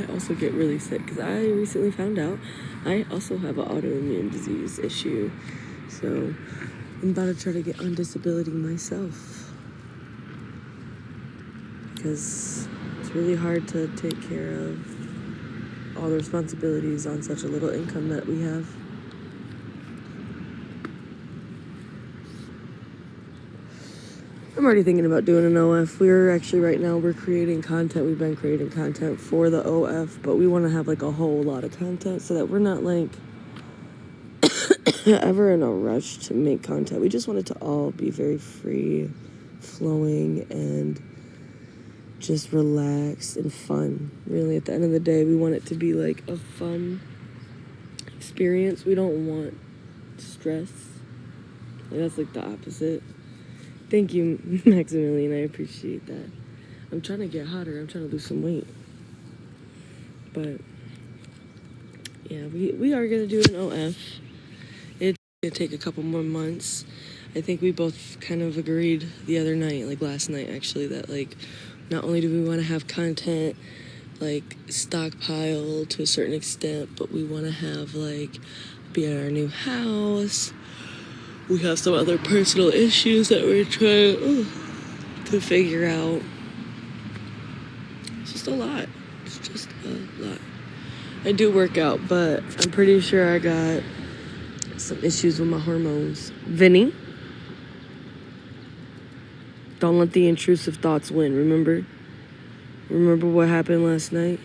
I also get really sick because I recently found out I also have an autoimmune disease issue. So I'm about to try to get on disability myself because it's really hard to take care of all the responsibilities on such a little income that we have. I'm already thinking about doing an OF. We're creating content. We've been creating content for the OF, but we want to have like a whole lot of content so that we're not like ever in a rush to make content. We just want it to all be very free flowing and just relaxed and fun. Really, at the end of the day, we want it to be like a fun experience. We don't want stress. Like, that's like the opposite. Thank you, Maximilian. I appreciate that. I'm trying to get hotter. I'm trying to lose some weight. But yeah, we are going to do an OF. It's going to take a couple more months. I think we both kind of agreed the other night, like last night actually, that like not only do we want to have content like stockpiled to a certain extent, but we want to have like be in our new house. We have some other personal issues that we're trying to figure out. It's just a lot. It's just a lot. I do work out, but I'm pretty sure I got some issues with my hormones. Vinny, don't let the intrusive thoughts win, remember? Remember what happened last night?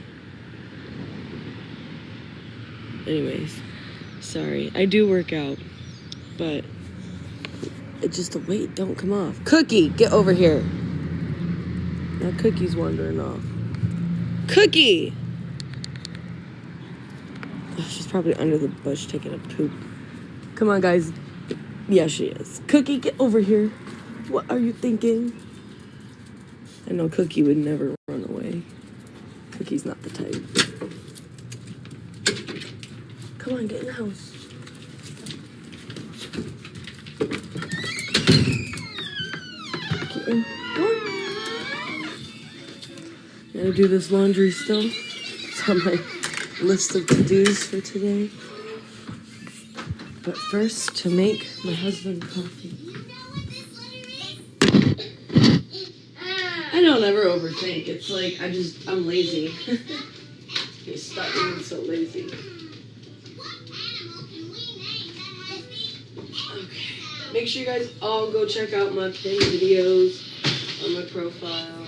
Anyways, sorry. I do work out, but it's just the weight don't come off. Cookie, get over here. Now Cookie's wandering off. Cookie! Oh, she's probably under the bush taking a poop. Come on, guys. Yeah, she is. Cookie, get over here. What are you thinking? I know Cookie would never run away. Cookie's not the type. Come on, get in the house. Get in. Go on. Gotta do this laundry still. It's on my list of to-dos for today. But first, to make my husband coffee. I don't ever overthink. It's like, I'm lazy. You stop being so lazy. Okay. Make sure you guys all go check out my pinned videos on my profile.